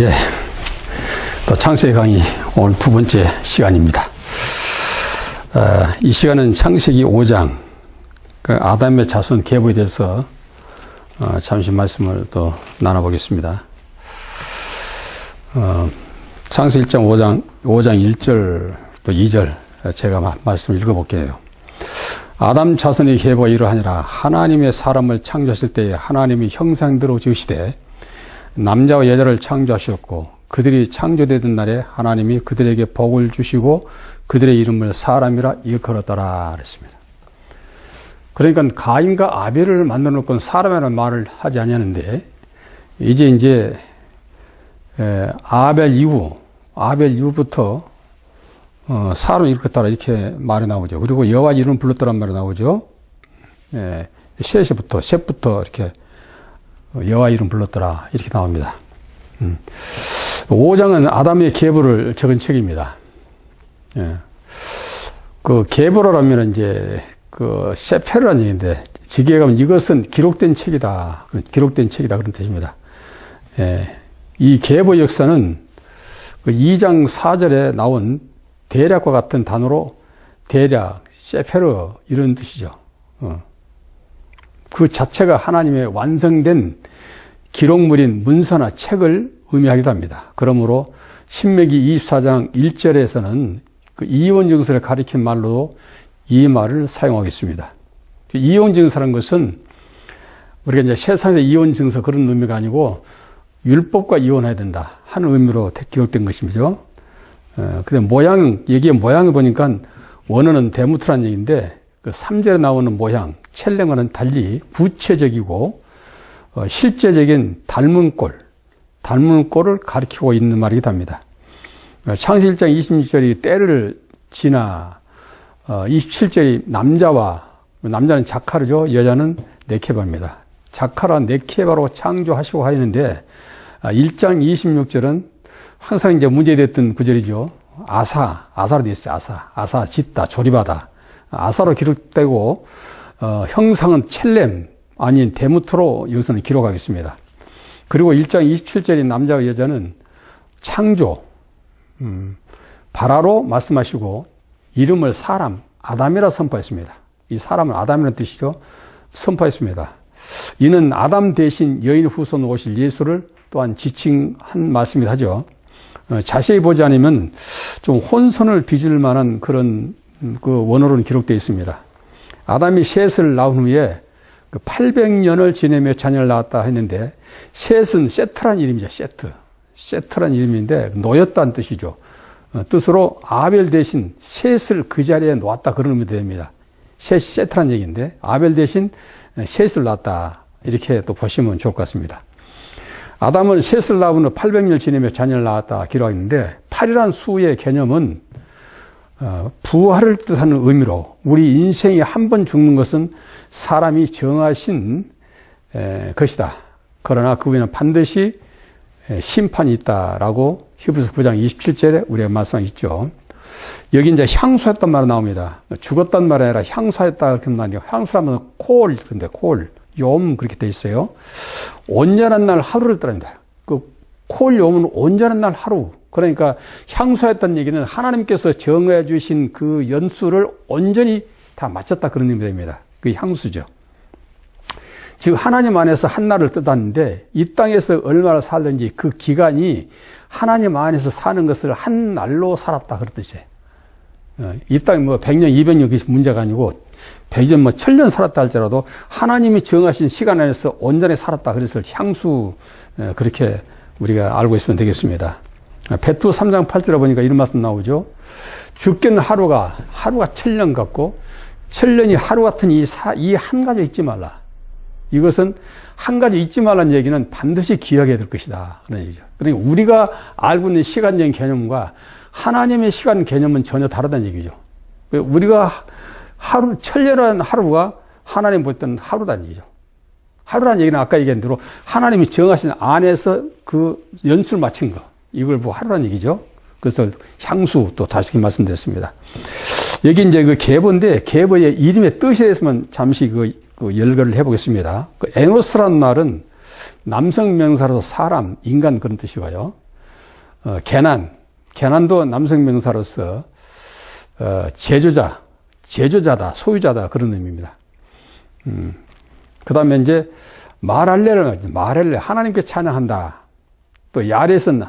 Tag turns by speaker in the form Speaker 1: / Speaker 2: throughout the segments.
Speaker 1: 예, 또 창세기 강의 오늘 두 번째 시간입니다. 이 시간은 창세기 5장 그 아담의 자손 계보에 대해서 잠시 말씀을 또 나눠보겠습니다. 창세기 1장 5장 1절 또 2절 제가 말씀을 읽어볼게요. 아담 자손의 계보가 이러하니라. 하나님의 사람을 창조하실 때에 하나님이 형상대로 지으시되 남자와 여자를 창조하셨고 그들이 창조되던 날에 하나님이 그들에게 복을 주시고 그들의 이름을 사람이라 일컬었더라 그랬습니다. 그러니까 가인과 아벨을 만들어 놓고는 사람이라는 말을 하지 아니하는데 이제 아벨 이후부터 사람을 일컬었더라 이렇게 말이 나오죠. 그리고 여호와 이름 불렀더란 말이 나오죠. 셋부터 이렇게 여호와 이름 불렀더라 이렇게 나옵니다. 5장은 아담의 계보를 적은 책입니다. 그 계보라면 이제 그 세페르라는 얘기인데 지게에 가면 이것은 기록된 책이다 그런 뜻입니다. 이 계보 역사는 그 2장 4절에 나온 대략과 같은 단어로 대략, 세페르 이런 뜻이죠. 그 자체가 하나님의 완성된 기록물인 문서나 책을 의미하기도 합니다. 그러므로 신명기 24장 1절에서는 그 이혼증서를 가리킨 말로 이 말을 사용하겠습니다. 이혼증서라는 것은 우리가 이제 세상에서 이혼증서 그런 의미가 아니고 율법과 이혼해야 된다 하는 의미로 기록된 것이죠. 근데 여기에 모양을 보니까 원어는 데무트라는 얘기인데 그 3절에 나오는 모양, 첼랭과는 달리 구체적이고 실제적인 닮은 꼴을 가리키고 있는 말이기도 합니다. 창세기 1장 26절이 때를 지나 27절이 남자는 자카르죠. 여자는 네케바입니다. 자카라 네케바로 창조하시고 하였는데 1장 26절은 항상 이제 문제됐던 구절이죠. 아사로 되어 있어요. 아사 짓다, 조립하다. 아사로 기록되고 형상은 첼렘 아닌 데무트로 여기서는 기록하겠습니다. 그리고 1장 27절인 남자와 여자는 창조, 바라로 말씀하시고 이름을 사람, 아담이라 선포했습니다. 이 사람은 아담이라는 뜻이죠. 선포했습니다. 이는 아담 대신 여인 후손 오실 예수를 또한 지칭한 말씀이기도 하죠. 자세히 보지 않으면 좀 혼선을 빚을 만한 그런 그 원어로는 기록되어 있습니다. 아담이 셋을 낳은 후에 800년을 지내며 자녀를 낳았다 했는데 셋은 세트란 이름이죠. 세트란 이름인데 놓였다는 뜻이죠. 뜻으로 아벨 대신 셋을 그 자리에 놓았다 그런 의미도 됩니다. 셋이 세트란 얘기인데 아벨 대신 셋을 낳았다 이렇게 또 보시면 좋을 것 같습니다. 아담은 셋을 낳은 후 800년 지내며 자녀를 낳았다 기록하는데 8이라는 수의 개념은 부활을 뜻하는 의미로 우리 인생에 한 번 죽는 것은 사람이 정하신 것이다. 그러나 그 후에는 반드시 심판이 있다라고 히브리서 9장 27절에 우리가 말씀하고 있죠. 여기 이제 향수했단 말이 나옵니다. 죽었단 말이 아니라 향수했다 이렇게 나오는데 향수라면 욤 그렇게 돼 있어요. 온전한 날 하루를 뜻합니다. 그 욤은 온전한 날 하루. 그러니까 향수했다는 얘기는 하나님께서 정해 주신 그 연수를 온전히 다 마쳤다 그런 의미가 됩니다. 그게 향수죠. 즉 하나님 안에서 한 날을 뜻하는데 이 땅에서 얼마나 살든지 그 기간이 하나님 안에서 사는 것을 한 날로 살았다 그런 뜻이에요. 이 땅에 100년, 200년 그게 문제가 아니고 100년, 1000년 살았다 할지라도 하나님이 정하신 시간 안에서 온전히 살았다 그래서 향수 그렇게 우리가 알고 있으면 되겠습니다. 베드 3장 8절에 보니까 이런 말씀 나오죠. 죽겠는 하루가 1000년 같고 1000년이 하루 같은 이 한 가지 잊지 말라. 이것은 한 가지 잊지 말라는 얘기는 반드시 기억해야 될 것이다. 그런 얘기죠. 그러니까 우리가 알고 있는 시간적인 개념과 하나님의 시간 개념은 전혀 다르다는 얘기죠. 우리가 1000년이라는 하루가 하나님 볼 때는 하루라는 얘기죠. 하루라는 얘기는 아까 얘기한 대로 하나님이 정하신 안에서 그 연수를 마친 거. 이걸 하루라는 얘기죠. 그래서 향수 또 다시 말씀드렸습니다. 여기 이제 그 계보인데 계보의 이름의 뜻에 대해서만 잠시 그 열거를 해보겠습니다. 그 에노스라는 말은 남성 명사로서 사람, 인간 그런 뜻이고요. 개난도 남성 명사로서 제조자다, 소유자다 그런 의미입니다. 그 다음에 이제 말할래, 하나님께 찬양한다. 또 야렛은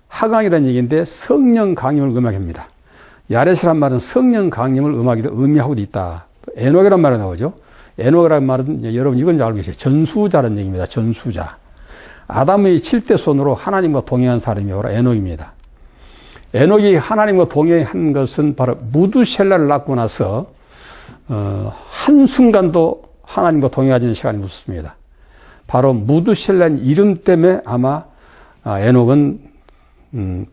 Speaker 1: 하강이라는 얘기인데 성령 강림을 의미합니다. 야렛이란 말은 성령 강림을 의미하고도 있다. 또 에녹이란 말이 나오죠. 에녹이란 말은 여러분 이건 알고 계세요. 전수자라는 얘기입니다. 전수자. 아담의 7대 손으로 하나님과 동행한 사람이 바로 에녹입니다. 에녹이 하나님과 동행한 것은 바로 무두셀라를 낳고 나서 한순간도 하나님과 동행하지 않는 시간이 없었습니다. 바로 무두셀라는 이름 때문에 아마 에녹은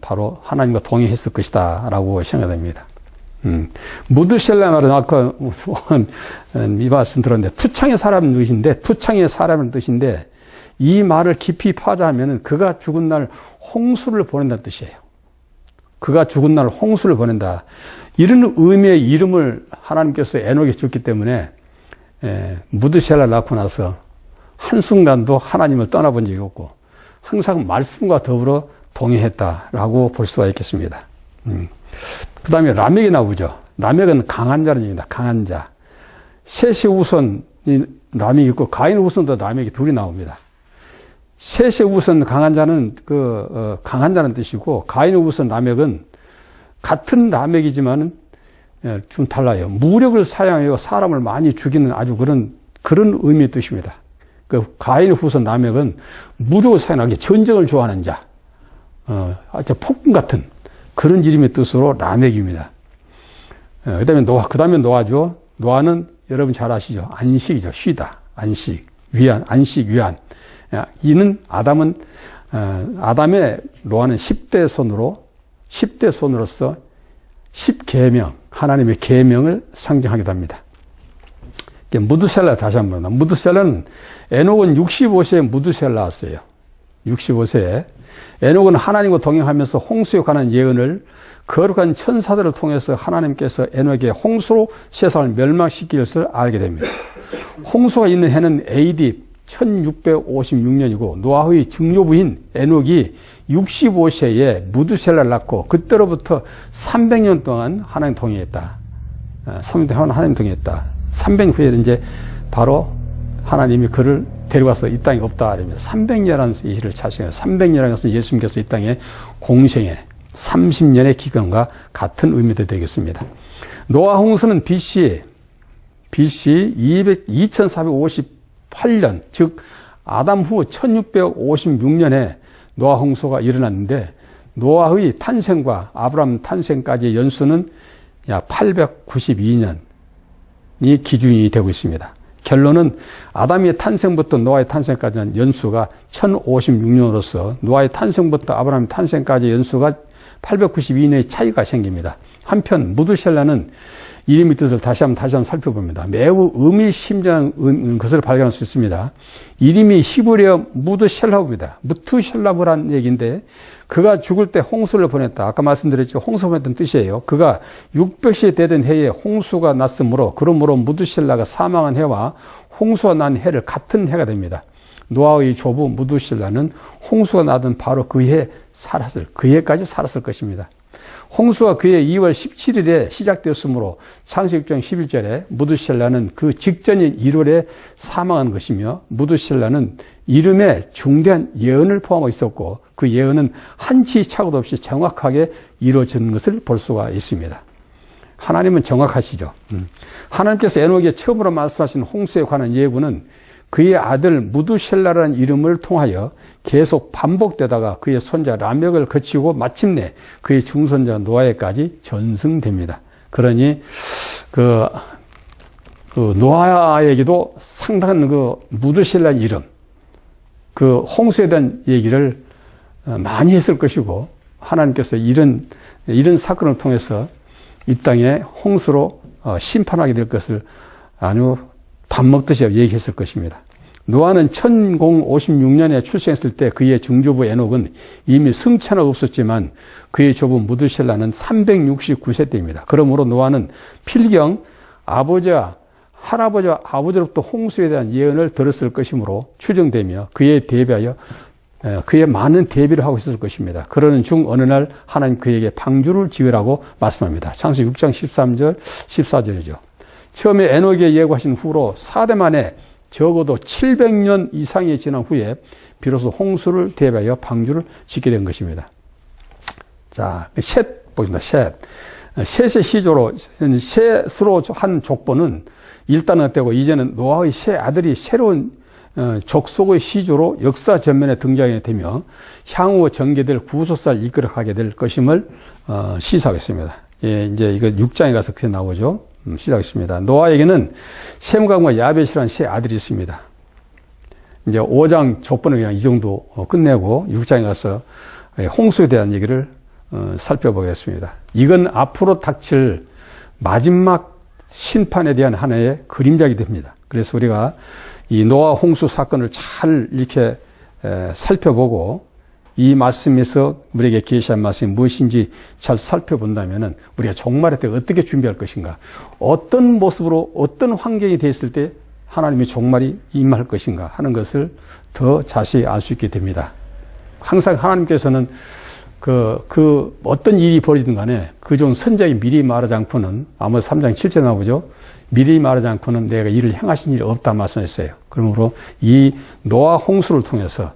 Speaker 1: 바로 하나님과 동행했을 것이다 라고 생각됩니다. 무두셀라 말은 아까 이 말씀 들었는데 투창의 사람은 뜻인데, 투창의 사람은 뜻인데 이 말을 깊이 파자하면 그가 죽은 날 홍수를 보낸다는 뜻이에요. 그가 죽은 날 홍수를 보낸다. 이런 의미의 이름을 하나님께서 에녹에 줬기 때문에 무두셀라를 낳고 나서 한순간도 하나님을 떠나본 적이 없고 항상 말씀과 더불어 동행했다라고 볼 수가 있겠습니다. 그 다음에 라멕이 나오죠. 라멕은 강한 자는 얘기입니다. 강한 자. 셋의 우선이 라멕이 있고 가인의 우선도 라멕이 둘이 나옵니다. 셋의 우선 강한 자는 강한 자는 뜻이고 가인의 우선 라멕은 같은 라멕이지만은 좀 달라요. 무력을 사용하여 사람을 많이 죽이는 아주 그런 의미의 뜻입니다. 가인의 후손 라멕은 무력을 사용하기 전쟁을 좋아하는 자, 아주 폭군 같은 그런 이름의 뜻으로 라멕입니다. 그 다음에 노아죠. 노아는 여러분 잘 아시죠? 안식이죠. 쉬다. 안식, 위안. 이는 아담의 노아는 10대 손으로서 10계명, 하나님의 계명을 상징하기도 합니다. 무두셀라 다시 한번. 무두셀라는 에녹은 65세에 무두셀라였어요. 65세에. 에녹은 하나님과 동행하면서 홍수에 관한 예언을 거룩한 천사들을 통해서 하나님께서 에녹에게 홍수로 세상을 멸망시킬 것을 알게 됩니다. 홍수가 있는 해는 AD 1656년이고 노아의 증조부인 에녹이 65세에 무두셀라를 낳고 그때로부터 300년 동안 하나님 동행했다. 300년 동안 하나님 동행했다. 300년 후에 이제 바로 하나님이 그를 데려가서 이 땅에 없다. 300년이라는 일을 차시해요. 300년이라는 것은 예수님께서 이 땅에 공생애 30년의 기간과 같은 의미도 되겠습니다. 노아 홍수는 BC 2458년, 즉 아담 후 1656년에 노아 홍수가 일어났는데 노아의 탄생과 아브라함 탄생까지의 연수는 약 892년이 기준이 되고 있습니다. 결론은 아담의 탄생부터 노아의 탄생까지는 연수가 1056년으로서 노아의 탄생부터 아브라함의 탄생까지의 연수가 892년의 차이가 생깁니다. 한편 무두셀라는 이름의 뜻을 다시 한번 살펴봅니다. 매우 의미심장한 것을 발견할 수 있습니다. 이름이 히브리어 무두셀라브입니다. 무투셀라브라는 얘기인데 그가 죽을 때 홍수를 보냈다. 아까 말씀드렸죠. 홍수 보냈던 뜻이에요. 그가 600세 되던 해에 홍수가 났으므로 그러므로 무두셀라가 사망한 해와 홍수가 난 해를 같은 해가 됩니다. 노아의 조부 무두셀라는 홍수가 나던 바로 그 해까지 살았을 것입니다. 홍수가 그해 2월 17일에 시작되었으므로 창세기 6장 11절에 무두셀라는 그 직전인 1월에 사망한 것이며 무두셀라는 이름에 중대한 예언을 포함하고 있었고 그 예언은 한치 착오도 없이 정확하게 이루어진 것을 볼 수가 있습니다. 하나님은 정확하시죠. 하나님께서 에녹에게 처음으로 말씀하신 홍수에 관한 예고는 그의 아들 무두셀라라는 이름을 통하여 계속 반복되다가 그의 손자 라멕을 거치고 마침내 그의 중손자 노아에까지 전승됩니다. 그러니 노아에게도 상당한 무두셀라의 이름, 홍수에 대한 얘기를 많이 했을 것이고 하나님께서 이런 사건을 통해서 이 땅에 홍수로 심판하게 될 것을 아주 밥 먹듯이 얘기했을 것입니다. 노아는 1056년에 출생했을 때 그의 증조부 에녹은 이미 승천은 없었지만 그의 조부 무두셀라는 369세 때입니다. 그러므로 노아는 필경 아버지와 할아버지와 아버지로부터 홍수에 대한 예언을 들었을 것이므로 추정되며 그에 대비하여 그의 많은 대비를 하고 있었을 것입니다. 그러는 중 어느 날 하나님 그에게 방주를 지으라고 말씀합니다. 창세기 6장 13절 14절이죠. 처음에 에녹에 예고하신 후로 4대 만에 적어도 700년 이상이 지난 후에 비로소 홍수를 대비하여 방주를 짓게 된 것입니다. 자, 셋 보겠습니다. 셋. 셋의 시조로, 셋으로 한 족보는 일단은 되고, 이제는 노아의 세 아들이 새로운 족속의 시조로 역사 전면에 등장하게 되며 향후 전개될 구속사를 이끌어가게 될 것임을 시사하겠습니다. 예, 이제 이거 6장에 가서 그렇게 나오죠. 시작하겠습니다. 노아에게는 셈과 야벳이라는 세 아들이 있습니다. 이제 5장 족보는 그냥 이 정도 끝내고 6장에 가서 홍수에 대한 얘기를 살펴보겠습니다. 이건 앞으로 닥칠 마지막 심판에 대한 하나의 그림자가 됩니다. 그래서 우리가 이 노아 홍수 사건을 잘 이렇게 살펴보고 이 말씀에서 우리에게 계시한 말씀이 무엇인지 잘 살펴본다면은 우리가 종말의 때 어떻게 준비할 것인가, 어떤 모습으로 어떤 환경이 됐을 때 하나님의 종말이 임할 것인가 하는 것을 더 자세히 알 수 있게 됩니다. 항상 하나님께서는 어떤 일이 벌어지든 간에 그중 선자가 미리 말하지 않고는, 아모스 3장 7절 나오죠. 미리 말하지 않고는 내가 일을 행하신 일이 없다 말씀했어요. 그러므로 이 노아 홍수를 통해서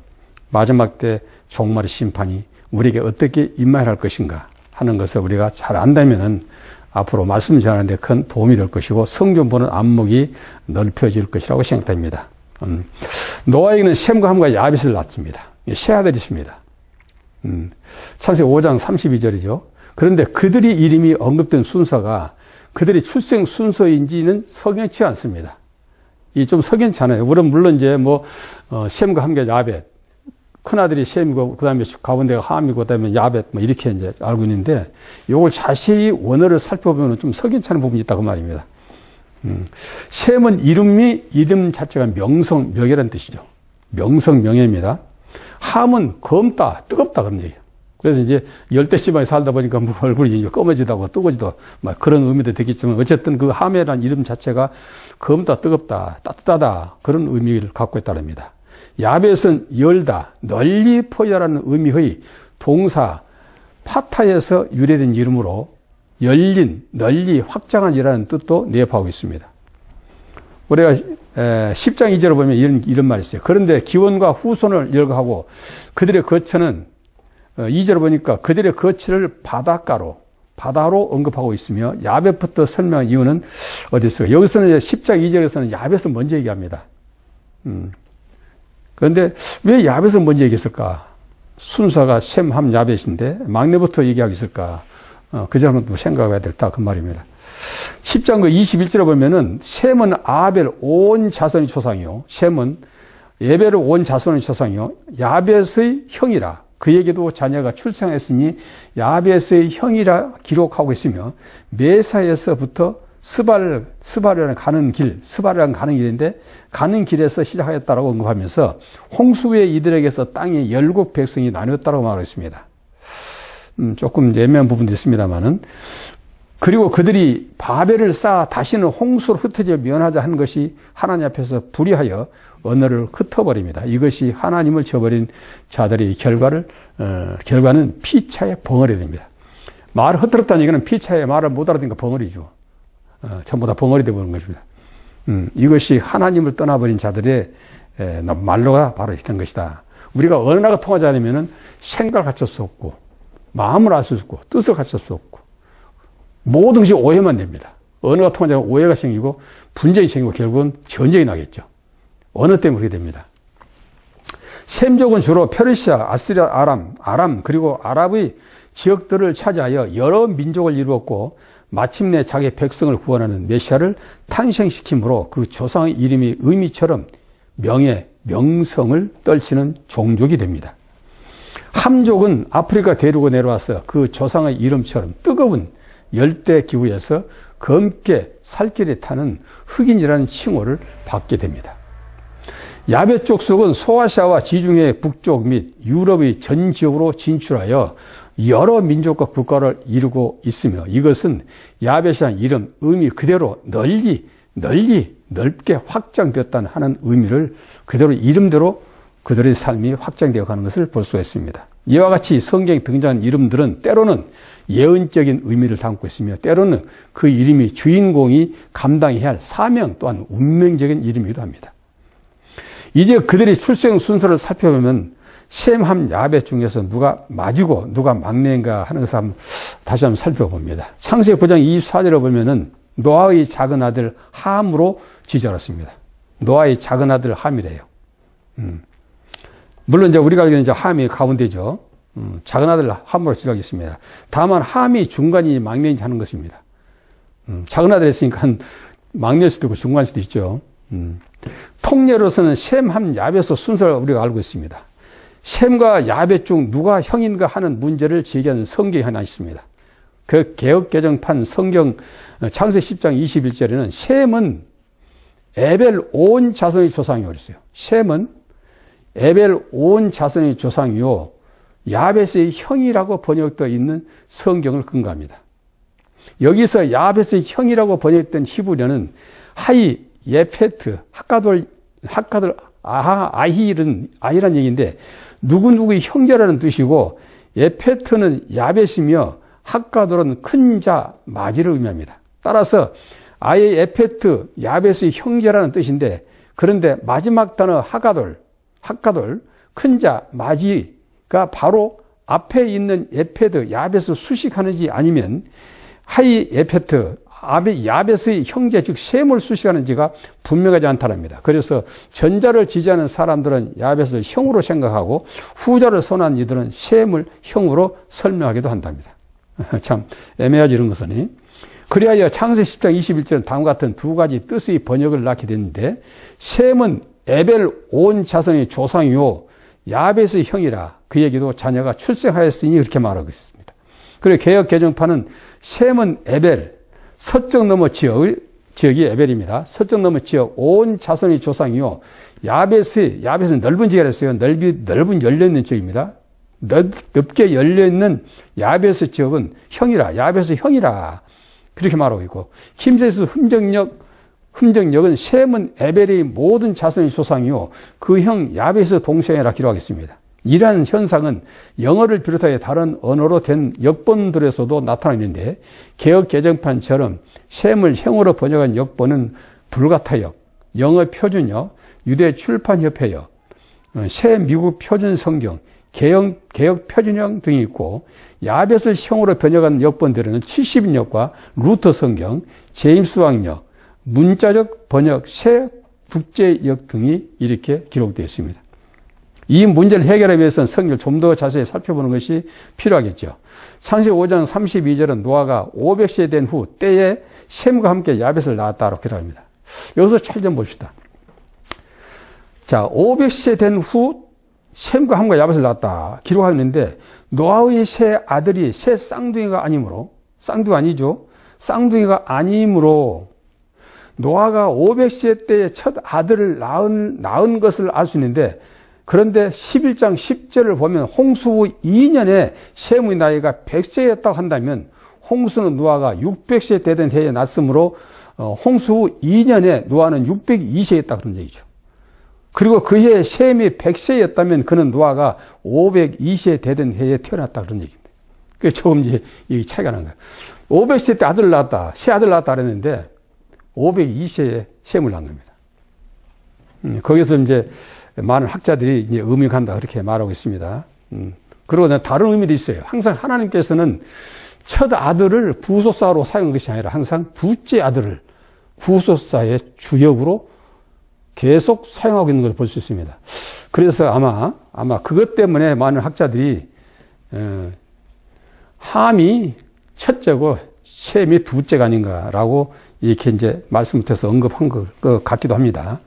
Speaker 1: 마지막 때 종말의 심판이 우리에게 어떻게 임할 것인가 하는 것을 우리가 잘 안다면은 앞으로 말씀 전하는 데 큰 도움이 될 것이고 성경 보는 안목이 넓혀질 것이라고 생각됩니다. 노아에게는 셈과 함과 야벳을 낳습니다. 세 아들이 있습니다. 창세기 5장 32절이죠. 그런데 그들이 이름이 언급된 순서가 그들의 출생 순서인지는 석연치 않습니다. 이 좀 석연치 않아요. 물론 이제 셈과 함과 야벳, 큰아들이 셈이고, 그 다음에 가운데가 함이고, 그 다음에 야벳, 이렇게 이제 알고 있는데, 요걸 자세히 원어를 살펴보면 좀 석연치 않은 부분이 있다고 말입니다. 셈은 이름 자체가 명성, 명예라는 뜻이죠. 명성, 명예입니다. 함은 검다, 뜨겁다, 그런 얘기예요. 그래서 이제 열대지방에 살다 보니까 얼굴이 검어지다고 뜨거지도 그런 의미도 되겠지만, 어쨌든 그 함이라는 이름 자체가 검다, 뜨겁다, 따뜻하다, 그런 의미를 갖고 있다랍니다. 야벳은 열다, 널리 퍼야라는 의미의 동사 파타에서 유래된 이름으로 열린, 널리 확장한이라는 뜻도 내포하고 있습니다. 우리가 10장 2절을 보면 이런 말이 있어요. 그런데 기원과 후손을 열거하고 그들의 거처는 2절을 보니까 그들의 거처를 바다로 언급하고 있으며 야벳부터 설명한 이유는 어디 있어요? 여기서는 10장 2절에서는 야벳을 먼저 얘기합니다. 그런데 왜 야벳을 먼저 얘기했을까? 순서가 셈, 함, 야벳인데 막내부터 얘기하고 있을까? 그 점은 생각해야 될다 그 말입니다. 10장 21절에 보면은 셈은 아벨 온 자손의 조상이요, 셈은 예벨의 온 자손의 조상이요, 야벳의 형이라 그에게도 자녀가 출생했으니 야벳의 형이라 기록하고 있으며 메사에서부터 스바르라는 가는 길인데 가는 길에서 시작하였다라고 언급하면서 홍수 후에 이들에게서 땅의 열국 백성이 나뉘었다고 말하고 있습니다. 조금 애매한 부분도 있습니다만은, 그리고 그들이 바벨을 쌓아 다시는 홍수로 흩어져 면하자 하는 것이 하나님 앞에서 불의하여 언어를 흩어버립니다. 이것이 하나님을 저버린 자들의 결과는 피차의 벙어리 됩니다. 말을 흩어졌다는 얘기는 피차에 말을 못 알아듣니까 벙어리죠. 전부 다 벙어리 되어버린 것입니다. 이것이 하나님을 떠나버린 자들의 말로가 바로 된 것이다. 우리가 언어가 통하지 않으면 생각을 갖출 수 없고, 마음을 알 수 없고, 뜻을 갖출 수 없고, 모든 것이 오해만 됩니다. 언어가 통하지 않으면 오해가 생기고, 분쟁이 생기고, 결국은 전쟁이 나겠죠. 언어 때문에 그렇게 됩니다. 셈족은 주로 페르시아, 아시리아, 아람, 그리고 아랍의 지역들을 차지하여 여러 민족을 이루었고, 마침내 자기 백성을 구원하는 메시아를 탄생시킴으로 그 조상의 이름이 의미처럼 명성을 떨치는 종족이 됩니다. 함족은 아프리카 대륙으로 내려와서 그 조상의 이름처럼 뜨거운 열대 기후에서 검게 살길에 타는 흑인이라는 칭호를 받게 됩니다. 야벳 족속은 소아시아와 지중해 북쪽 및 유럽의 전 지역으로 진출하여 여러 민족과 국가를 이루고 있으며, 이것은 야벳이라는 이름 의미 그대로 널리 넓게 확장되었다는 하는 의미를 그대로 이름대로 그들의 삶이 확장되어 가는 것을 볼 수가 있습니다. 이와 같이 성경에 등장하는 이름들은 때로는 예언적인 의미를 담고 있으며 때로는 그 이름이 주인공이 감당해야 할 사명 또한 운명적인 이름이기도 합니다. 이제 그들의 출생 순서를 살펴보면 셈, 함, 야벳 중에서 누가 마지고 누가 막내인가 하는 것을 다시 한번 살펴봅니다. 창세기 9장 24절을 보면은 노아의 작은 아들 함으로 지정했습니다. 노아의 작은 아들 함이래요. 물론 이제 우리가 알기로는 이제 함이 가운데죠. 작은 아들 함으로 지정하겠습니다. 다만 함이 중간이 막내인지 하는 것입니다. 작은 아들 했으니까 막내일 수도 있고 중간일 수도 있죠. 통례로서는 셈, 함, 야벳의 순서를 우리가 알고 있습니다. 셈과 야벳 중 누가 형인가 하는 문제를 제기하는 성경이 하나 있습니다. 그 개역개정판 성경 창세기 10장 21절에는 셈은 에벨 온 자손의 조상이요 그랬어요. 셈은 에벨 온 자손의 조상이요 야벳의 형이라고 번역되어 있는 성경을 근거합니다. 여기서 야벳의 형이라고 번역된 히브리어는 하이, 예페트, 하카돌, 아히란 얘기인데 누구누구의 형제라는 뜻이고 예페트는 야벳이며 하카돌은 큰 자, 마지를 의미합니다. 따라서 아예 예페트, 야벳의 형제라는 뜻인데 그런데 마지막 단어 하카돌, 큰 자, 마지가 바로 앞에 있는 예페드, 야벳을 수식하는지 아니면 하이 예페트, 야벳의 형제 즉 셈을 수식하는지가 분명하지 않다랍니다. 그래서 전자를 지지하는 사람들은 야벳을 형으로 생각하고 후자를 선호하는 이들은 셈을 형으로 설명하기도 한답니다. 참 애매하지 이런 것은. 그리하여 창세기 10장 21절은 다음과 같은 두 가지 뜻의 번역을 낳게 됐는데 셈은 에벨 온 자손의 조상이요 야벳의 형이라 그 얘기도 자녀가 출생하였으니 그렇게 말하고 있습니다. 그리고 개역 개정판은 셈은 에벨 서쪽 너머 지역이 에벨입니다. 서쪽 너머 지역 온 자손의 조상이요 야벳은 넓은 지역이라 했어요. 넓은 열려있는 지역입니다. 넓게 열려있는 야벳의 지역은 형이라 야벳의 형이라 그렇게 말하고 있고 킴세스 흠정역은 셈은 에벨의 모든 자손의 조상이요 그 형 야벳의 동생이라 기록하겠습니다. 이러한 현상은 영어를 비롯하여 다른 언어로 된 역본들에서도 나타나는데 개역 개정판처럼 셈을 형으로 번역한 역본은 불가타역, 영어 표준역, 유대 출판협회역, 새 미국 표준 성경, 개역 표준형 등이 있고 야벳을 형으로 번역한 역본들에는 70인역과 루터 성경, 제임스 왕역, 문자적 번역, 새 국제역 등이 이렇게 기록되어 있습니다. 이 문제를 해결하기 위해서는 성경을 좀 더 자세히 살펴보는 것이 필요하겠죠. 창세기 5장 32절은 노아가 500세 된 후 때에 셈과 함께 야벳을 낳았다고 기록합니다. 여기서 잘 좀 봅시다. 자, 500세 된 후 셈과 함께 야벳을 낳았다 기록하는데 노아의 세 아들이 세 쌍둥이가 아니므로 쌍둥이가 아니므로 노아가 500세 때에 첫 아들을 낳은 것을 알 수 있는데 그런데 11장 10절을 보면 홍수 후 2년에 셈의 나이가 100세였다고 한다면 홍수는 노아가 600세 되던 해에 났으므로 홍수 후 2년에 노아는 602세였다 그런 얘기죠. 그리고 그 해에 셈이 100세였다면 그는 노아가 502세 되던 해에 태어났다 그런 얘기입니다. 그게 조금 이제 이 차이가 난 거예요. 500세 때 아들을 낳았다, 새 아들을 낳았다 그랬는데 502세에 셈을 낳은 겁니다. 거기서 이제 많은 학자들이 이제 음익한다 그렇게 말하고 있습니다. 그리고 다른 의미도 있어요. 항상 하나님께서는 첫 아들을 구속사로 사용한 것이 아니라 항상 둘째 아들을 구속사의 주역으로 계속 사용하고 있는 걸 볼 수 있습니다. 그래서 아마 그것 때문에 많은 학자들이 함이 첫째고 셈이 둘째가 아닌가라고 이렇게 이제 말씀부터서 언급한 것 같기도 합니다.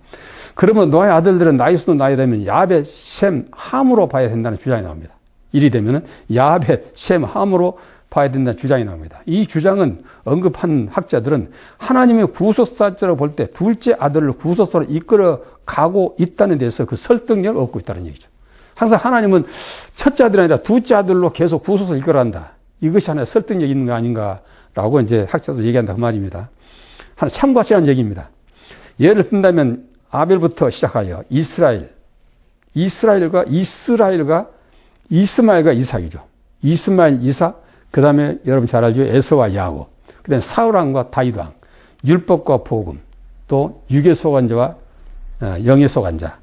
Speaker 1: 그러면 노아의 아들들은 나이수도 나이라면 야벳, 셈, 함으로 봐야 된다는 주장이 나옵니다. 이리 되면은 야벳, 셈, 함으로 봐야 된다는 주장이 나옵니다. 이 주장은 언급한 학자들은 하나님의 구속사자로 볼 때 둘째 아들을 구속사로 이끌어 가고 있다는 데서 그 설득력을 얻고 있다는 얘기죠. 항상 하나님은 첫째 아들이 아니라 둘째 아들로 계속 구속사를 이끌어 간다. 이것이 하나의 설득력이 있는 거 아닌가라고 이제 학자도 얘기한다 그 말입니다. 하나 참고하시라는 얘기입니다. 예를 든다면 아벨부터 시작하여 이스마엘과 이삭이죠. 이스마엘, 이삭, 그 다음에 여러분 잘 알죠. 에서와 야곱, 그 다음에 사울왕과 다윗왕, 율법과 복음, 또 육의 소관자와 영의 소관자.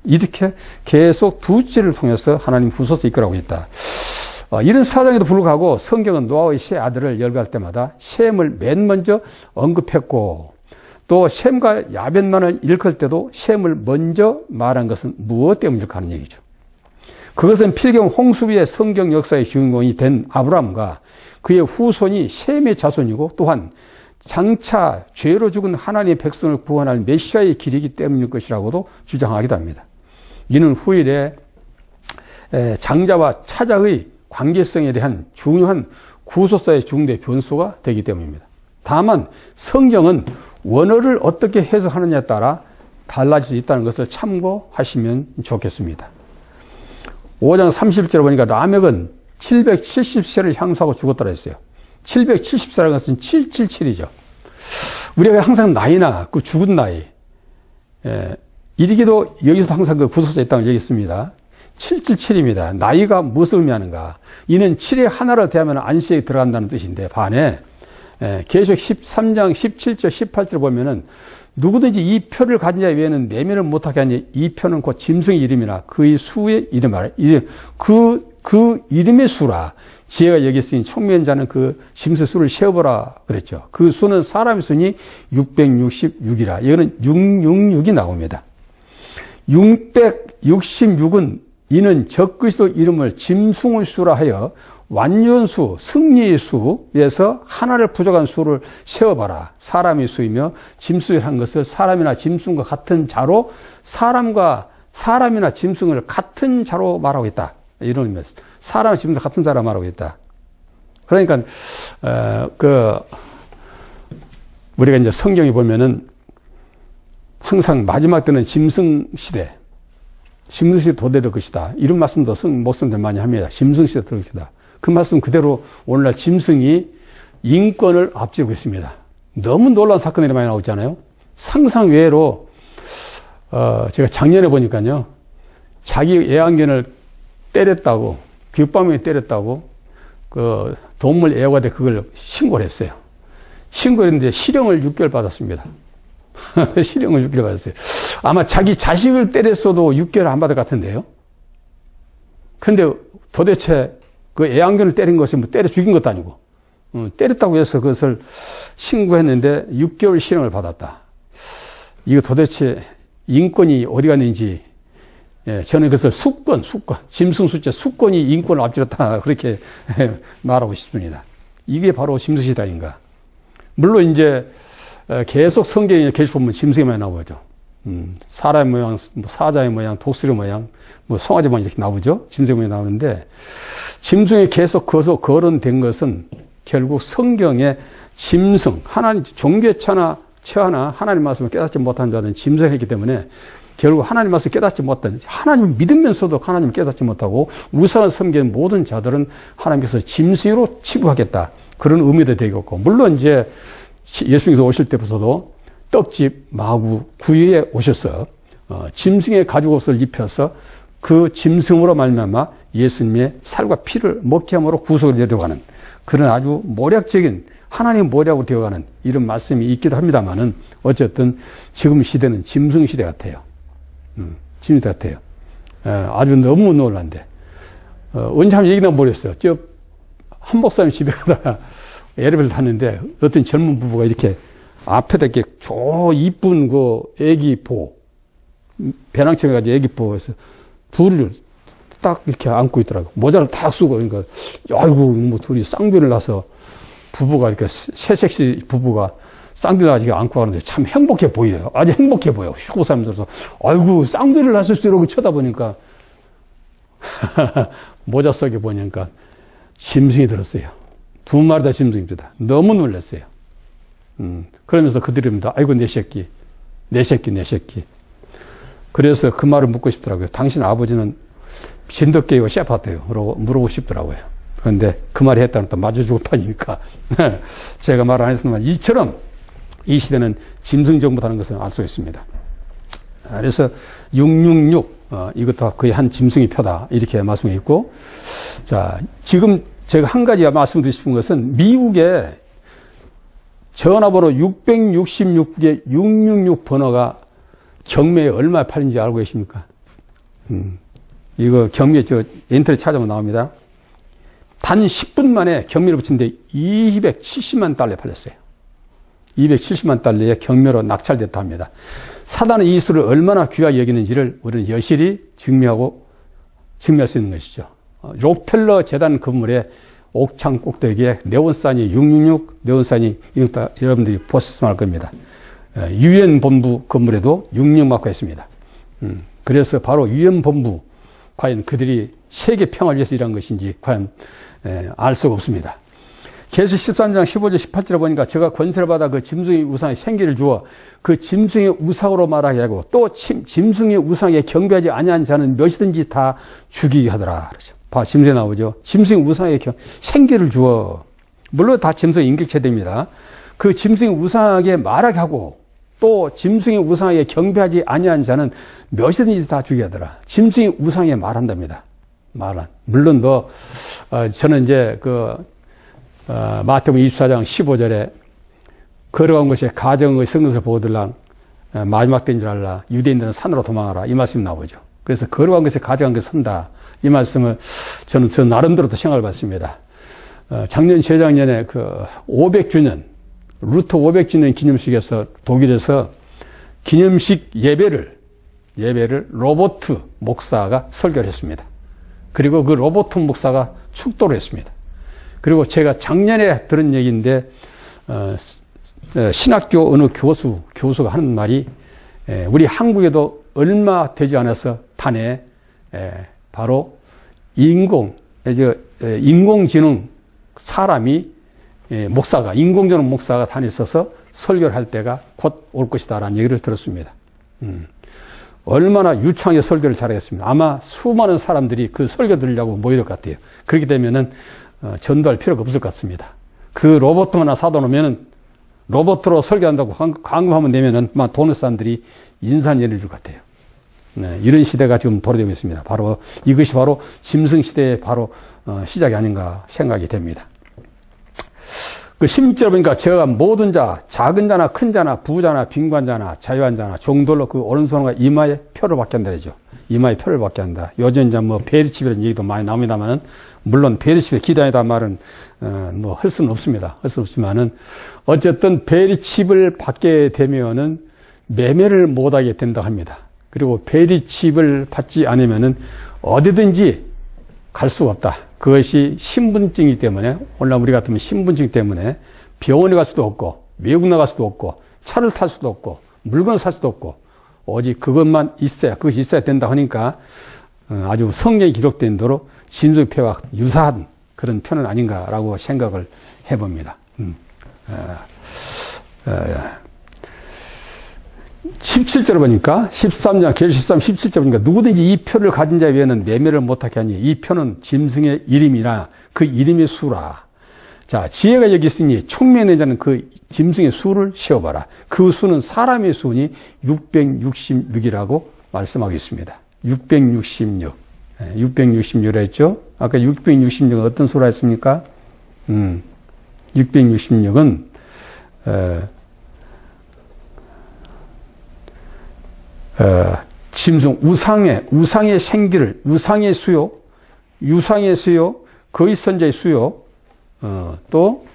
Speaker 1: 이렇게 계속 두 지를 통해서 하나님 후손을 이끌어가고 있다. 이런 사정에도 불구하고 성경은 노아의 세 아들을 열거할 때마다 셈을 맨 먼저 언급했고, 또 셈과 야벳만을 일컬 때도 셈을 먼저 말한 것은 무엇 때문일까 하는 얘기죠. 그것은 필경 홍수 위의 성경 역사의 주인공이 된 아브라함과 그의 후손이 셈의 자손이고, 또한 장차 죄로 죽은 하나님의 백성을 구원할 메시아의 길이기 때문일 것이라고도 주장하기도 합니다. 이는 후일에 장자와 차자의 관계성에 대한 중요한 구속사의 중대 변수가 되기 때문입니다. 다만 성경은 원어를 어떻게 해석하느냐에 따라 달라질 수 있다는 것을 참고하시면 좋겠습니다. 5장 30절에 보니까 라멕은 770세를 향수하고 죽었다고 했어요. 770세라는 것은 777이죠. 우리가 항상 나이나 그 죽은 나이, 이리기도 여기서도 항상 그 구속사 있다고 얘기했습니다. 777입니다. 나이가 무엇을 의미하는가? 이는 7의 하나를 대하면 안식에 들어간다는 뜻인데, 반해 계시록 13장 17절 18절 보면은 누구든지 이 표를 가진 자 외에는 내면을 못하게 하니, 이 표는 곧 짐승의 이름이나 그의 수의 이름이라. 그 이름의 수라. 지혜가 여겼으니 총명한 자는 그 짐승의 수를 세어보라 그랬죠. 그 수는 사람의 수니 666이라. 이거는 666이 나옵니다. 666은 이는 적그리스도 이름을 짐승의 수라 하여 완전수, 승리의 수에서 하나를 부족한 수를 세어봐라. 사람의 수이며 짐승이라는 것을 사람이나 짐승과 같은 자로, 사람이나 짐승을 같은 자로 말하고 있다. 이런 의미에서 사람과 짐승 같은 자로 말하고 있다. 그러니까 우리가 이제 성경에 보면은 항상 마지막 때는 짐승 시대 도래될 것이다. 이런 말씀도 목사님들 많이 합니다. 짐승 시대 도래될 것이다. 그 말씀 그대로 오늘날 짐승이 인권을 앞지르고 있습니다. 너무 놀라운 사건들이 많이 나오잖아요. 상상 외로 제가 작년에 보니까요, 자기 애완견을 때렸다고, 귓바람에 때렸다고 그 동물 애호가한테 그걸 신고를 했어요. 신고했는데 실형을 6개월 받았습니다. 실형을 6개월 받았어요. 아마 자기 자식을 때렸어도 6개월 안 받을 것 같은데요. 근데 도대체 그 애완견을 때린 것이 뭐 때려 죽인 것도 아니고, 때렸다고 해서 그것을 신고했는데 6개월 실형을 받았다. 이거 도대체 인권이 어디 갔는지, 저는 그것을 수권, 짐승 숫자 수권이 인권을 앞질렀다. 그렇게 말하고 싶습니다. 이게 바로 짐승시대인가. 물론 이제 계속 성경에 계속 보면 짐승이 많이 나오죠. 사람의 모양, 사자의 모양, 독수리 모양, 송아지 모양 이렇게 나오죠. 짐승 모양이 나오는데, 짐승이 계속 거론된 것은 결국 성경의 짐승, 하나님 종교에 처하나 하나님 말씀을 깨닫지 못한 자는 짐승이기 때문에 결국 하나님 말씀을 깨닫지 못한, 하나님을 믿으면서도 하나님을 깨닫지 못하고 우상을 섬기는 모든 자들은 하나님께서 짐승으로 취급하겠다. 그런 의미도 되겠고, 물론 이제 예수님께서 오실 때부터도 떡집, 마구, 구유에 오셔서 짐승의 가죽옷을 입혀서 그 짐승으로 말미암아 예수님의 살과 피를 먹게 함으로 구속을 내려가는 그런 아주 모략적인, 하나님의 모략으로 되어가는 이런 말씀이 있기도 합니다만은, 어쨌든 지금 시대는 짐승 시대 같아요. 짐승 시대 같아요. 아주 너무 놀란데, 언제 한번 얘기 나면 모르겠어요. 한 목사님 집에 가다가 엘리베이터를 탔는데 어떤 젊은 부부가 이렇게 앞에다 이렇게 이쁜 그 애기 배낭청에 가지고 애기 보에서 둘을 딱 이렇게 안고 있더라고. 모자를 딱 쓰고, 그러니까, 아이고, 뭐 둘이 쌍둥이를 낳아서 부부가 이렇게 새색시 부부가 쌍둥이를 가지고 안고 가는데 참 행복해 보여요. 아주 행복해 보여. 시골 사람들서 아이고, 쌍둥이를 낳았을 이러고 쳐다보니까 모자 속에 보니까 짐승이 들었어요. 두 마리 다 짐승입니다. 너무 놀랐어요. 그러면서 그들입니다. 아이고, 내 새끼. 그래서 그 말을 묻고 싶더라고요. 당신 아버지는 진돗개요, 셰파트요? 물어보고 싶더라고요. 그런데 그 말이 했다는 또 맞아 죽을 판이니까 제가 말 안 했지만, 이처럼 이 시대는 짐승 정부라는 것을 알 수 있습니다. 그래서 666 이것도 거의 한 짐승의 표다 이렇게 말씀해 있고, 자 지금 제가 한 가지 말씀드리고 싶은 것은 미국의 전화번호 666개 666 번호가 경매에 얼마 팔린지 알고 계십니까? 이거 경매 인터넷 찾아보면 나옵니다. 단 10분 만에 경매를 붙이는데 270만 달러에 팔렸어요. 270만 달러에 경매로 낙찰됐다 합니다. 사단은 이 수를 얼마나 귀하게 여기는지를 우리는 여실히 증명할 수 있는 것이죠. 록펠러 재단 건물에 옥창 꼭대기에 네온사인이 666, 네온사인이 여러분들이 보셨으면 할 겁니다. 유엔 본부 건물에도 666 마크가 있습니다. 그래서 바로 유엔 본부, 과연 그들이 세계 평화를 위해서 일한 것인지 과연 알 수가 없습니다. 계시 13장 15절 18절에 보니까 제가 권세를 받아 그 짐승의 우상에 생기를 주어 그 짐승의 우상으로 말하게 하고 또 짐승의 우상에 경배하지 아니한 자는 몇이든지 다 죽이게 하더라. 그렇죠. 봐, 짐승에 나오죠. 짐승의 우상에 생기를 주어, 물론 다 짐승의 인격체대입니다. 그 짐승의 우상에 말하게 하고 또 짐승의 우상에 경배하지 아니한 자는 몇이든지 다 죽이게 하더라. 짐승의 우상에 말한답니다. 물론 저는 이제 마태복음 24장 15절에 걸어간 것이 가정의 성것을 보들랑 마지막 때인 줄 알라. 유대인들은 산으로 도망하라. 이 말씀이 나오죠. 그래서 걸어간 것이 가져간 것이 선다. 이 말씀을 저는 저 나름대로도 생각을 받습니다. 작년, 재작년에 500주년, 루터 500주년 기념식에서 독일에서 기념식 예배를 로버트 목사가 설교를 했습니다. 그리고 그 로버트 목사가 축도를 했습니다. 그리고 제가 작년에 들은 얘기인데, 신학교 어느 교수가 하는 말이, 우리 한국에도 얼마 되지 않아서 탄에, 바로 인공지능 사람이, 인공지능 목사가 단에 있어서 설교를 할 때가 곧 올 것이다 라는 얘기를 들었습니다. 얼마나 유창하게 설교를 잘하겠습니다. 아마 수많은 사람들이 그 설교 들으려고 모일 것 같아요. 그렇게 되면은, 전도할 필요가 없을 것 같습니다. 그 로봇 하나 사놓으면은 로봇으로 설교한다고 광고하면 되면은 막 도는 사람들이 인산연을 줄 것 같아요. 네, 이런 시대가 지금 도래되고 있습니다. 이것이 바로 짐승 시대의 시작이 아닌가 생각이 됩니다. 그 16절 보니까 제가 모든 자, 작은 자나 큰 자나 부자나 빈곤한 자나 자유한 자나 종들로 그 오른손과 이마에 표를 받게 한다 그러죠. 이마에 표를 받게 한다. 요즘 이제 베리칩이라는 얘기도 많이 나옵니다만은, 물론 베리칩의 기단이다 말은 할 수는 없습니다. 할 수 없지만은 어쨌든 베리칩을 받게 되면은 매매를 못하게 된다 합니다. 그리고 베리칩을 받지 않으면은 어디든지 갈 수가 없다. 그것이 신분증이기 때문에, 오늘날 우리 같으면 신분증 때문에 병원에 갈 수도 없고 외국 나갈 수도 없고 차를 탈 수도 없고 물건을 살 수도 없고 오직 그것이 있어야 된다 하니까 아주 성경에 기록된 대로 짐승표와 유사한 그런 표는 아닌가라고 생각을 해봅니다. 17절 보니까 13장 계시 13, 17절 보니까 누구든지 이 표를 가진 자 외에는 매매를 못하게 하니 이 표는 짐승의 이름이나 그 이름의 수라. 자, 지혜가 여기 있으니 총명의 자는 그 짐승의 수를 세어봐라. 그 수는 사람의 수니 666이라고 말씀하고 있습니다. 666. 666이라 했죠? 아까 666은 어떤 수라 했습니까? 666은, 짐승, 우상의 생기를, 우상의 수요, 거의 선자의 수요, 또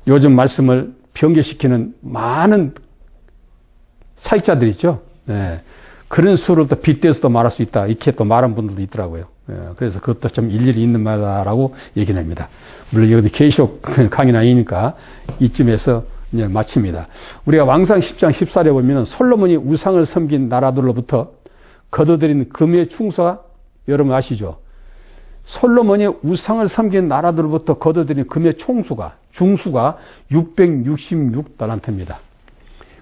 Speaker 1: 요즘 말씀을 변개시키는 많은 사역자들 있죠. 네. 그런 수를 또 빗대서도 말할 수 있다. 이렇게 또 말한 분들도 있더라고요. 그래서 그것도 좀 일일이 있는 말다라고 얘기를 합니다. 물론 여기도 계속 강의는 아니니까 이쯤에서 이제 마칩니다. 우리가 왕상 10장 14절에 보면 솔로몬이 우상을 섬긴 나라들로부터 거둬들인 금의 충수가 여러분 아시죠? 솔로몬이 우상을 섬긴 나라들로부터 거둬들인 금의 중수가 666달란트입니다.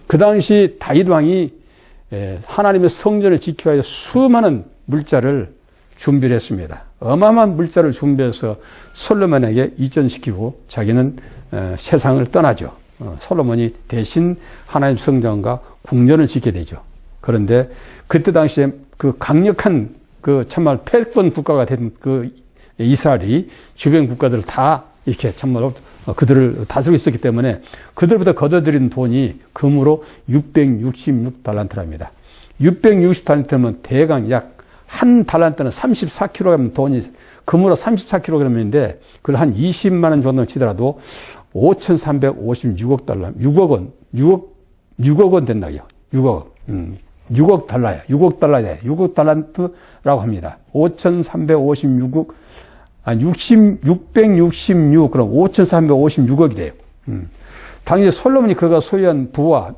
Speaker 1: 그 당시 다윗 왕이 하나님의 성전을 지키기 위해 수많은 물자를 준비를 했습니다. 어마어마한 물자를 준비해서 솔로몬에게 이전시키고 자기는 세상을 떠나죠. 솔로몬이 대신 하나님 성전과 궁전을 짓게 되죠. 그런데 그때 당시에 그 강력한 그 정말 패권 국가가 된 그 이스라엘이 주변 국가들을 다 이렇게 정말로 그들을 다스리고 있었기 때문에 그들부터 걷어들인 돈이 금으로 666달란트랍니다. 660달란트면 대강 약 한 달란트는 34kg 돈이 금으로 34kg인데 그걸 한 20만 원 정도 치더라도 5,356억 달러, 6억 원 된다고요. 6억 달러야. 6억 달란트라고 합니다. 5,356억, 666, 그럼 5,356억이 돼요. 당시 솔로몬이 그가 소유한 부와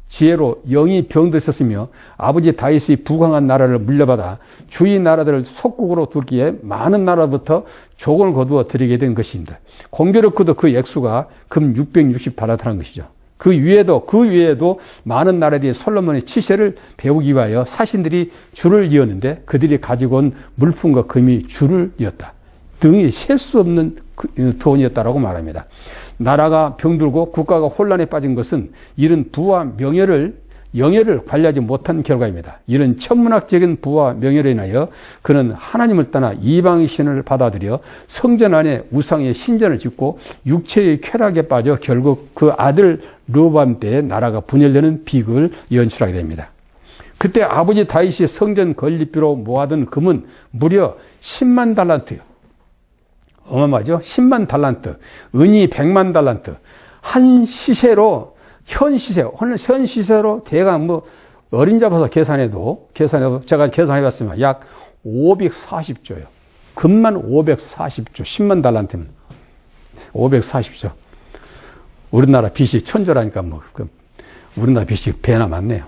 Speaker 1: 지혜로 영이 병들었으며 아버지 다윗이 부강한 나라를 물려받아 주위 나라들을 속국으로 두기에 많은 나라부터 조공을 거두어 드리게 된 것입니다. 공교롭게도 그 액수가 금 660달란트라는 것이죠. 그 위에도 많은 나라들이 솔로몬의 치세를 배우기 위하여 사신들이 줄을 이었는데 그들이 가지고 온 물품과 금이 줄을 이었다. 등이 셀 수 없는 돈이었다라고 말합니다. 나라가 병들고 국가가 혼란에 빠진 것은 이런 부와 영예를 관리하지 못한 결과입니다. 이런 천문학적인 부와 명예로 인하여 그는 하나님을 떠나 이방의 신을 받아들여 성전 안에 우상의 신전을 짓고 육체의 쾌락에 빠져 결국 그 아들 르호보암 때에 나라가 분열되는 비극을 연출하게 됩니다. 그때 아버지 다윗이 성전 건립비로 모아둔 금은 무려 10만 달란트요. 어마어마하죠? 10만 달란트, 은이 100만 달란트. 현 시세로 대강 어린 잡아서 계산해도 제가 계산해 봤으면 약 540조요. 금만 540조, 10만 달란트면 540조. 우리나라 빚이 천조라니까 우리나라 빚이 배나 많네요.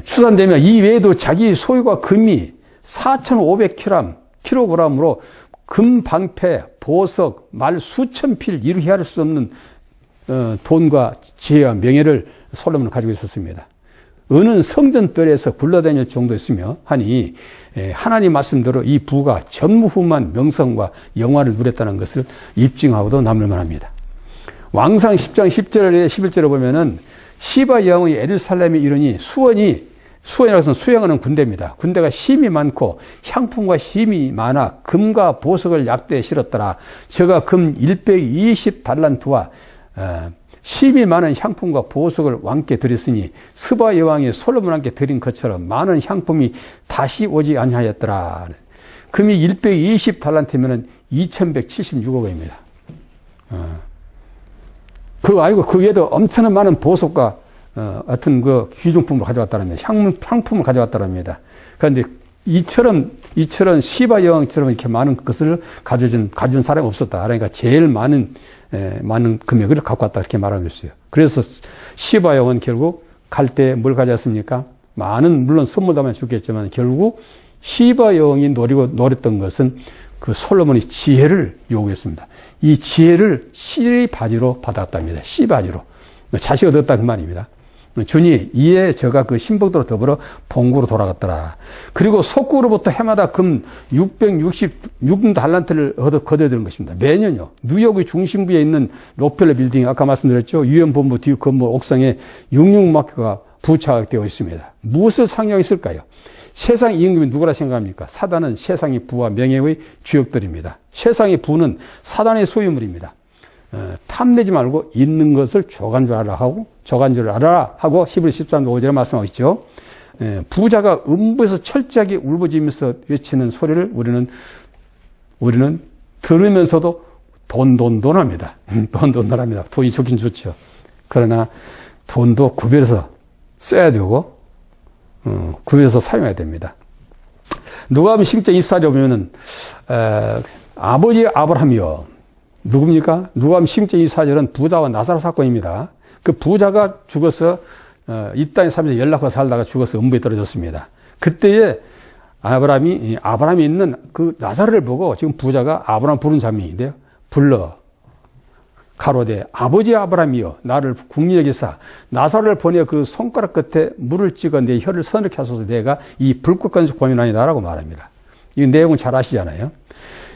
Speaker 1: 추산되면 이 외에도 자기 소유가 금이 4,500kg으로 금, 방패, 보석, 말 수천 필 이루 헤아릴 수 없는 돈과 지혜와 명예를 솔로몬은 가지고 있었습니다. 은은 성전뜰에서 굴러다닐 정도였으며 하니 하나님 말씀대로 이 부가 전무후무한 명성과 영화를 누렸다는 것을 입증하고도 남을 만합니다. 왕상 10장 10절에 11절에 보면은 시바 여왕의 예루살렘에 이르니 수원이라고 해서 수행하는 군대입니다. 군대가 힘이 많고 향품과 힘이 많아 금과 보석을 약대에 실었더라. 제가 금 120달란트와 힘이 많은 향품과 보석을 왕께 드렸으니 스바 여왕이 솔로몬에게 드린 것처럼 많은 향품이 다시 오지 아니하였더라. 금이 120달란트면 2176억 원입니다. 그 외에도 엄청난 많은 보석과 어떤 그 귀중품을 가져왔다는 향품을 가져왔다랍니다. 그런데 이처럼 시바 여왕처럼 이렇게 많은 것을 가져준 사람이 없었다. 그러니까 제일 많은 금액을 갖고 왔다 이렇게 말하고 있어요. 그래서 시바 여왕은 결국 갈 때 뭘 가져왔습니까? 물론 선물도 하면 좋겠지만 결국 시바 여왕이 노렸던 것은 그 솔로몬의 지혜를 요구했습니다. 이 지혜를 씨바지로 받았답니다. 씨바지로. 자식 얻었다 그 말입니다. 주니 이에 저가 그 신복도로 더불어 본국으로 돌아갔더라. 그리고 속국으로부터 해마다 금 666달란트를 거둬들인 것입니다. 매년요. 뉴욕의 중심부에 있는 록펠러 빌딩 아까 말씀드렸죠. 유엔본부 뒤 건물 옥상에 66마크가 부착되어 있습니다. 무엇을 상징했을까요? 세상 임금이 누구라 생각합니까? 사단은 세상의 부와 명예의 주역들입니다. 세상의 부는 사단의 소유물입니다. 탐내지 말고 있는 것을 조간 줄 알아라 하고 히브리 13장 5절에 말씀하고 있죠. 부자가 음부에서 철저하게 울부짖으면서 외치는 소리를 우리는 들으면서도 돈합니다. 돈합니다. 돈이 좋긴 좋죠. 그러나 돈도 구별해서 써야 되고 구별해서 사용해야 됩니다. 누가복음 10장 24절에 보면은 아버지 아브라함이요. 누굽니까? 누가복음 10장 24절은 부자와 나사로 사건입니다. 그 부자가 죽어서 이 땅에 살면서 연락하고 살다가 죽어서 음부에 떨어졌습니다. 그때에 아브라함이 있는 그 나사로를 보고 지금 부자가 아브라함 부른 자명인데요. 불러 가로되 아버지 아브라함이여 나를 국리 여기사 나사로를 보내 그 손가락 끝에 물을 찍어 내 혀를 서늘케 하소서 내가 이 불꽃간에서 고민하니다라고 말합니다. 이 내용은 잘 아시잖아요.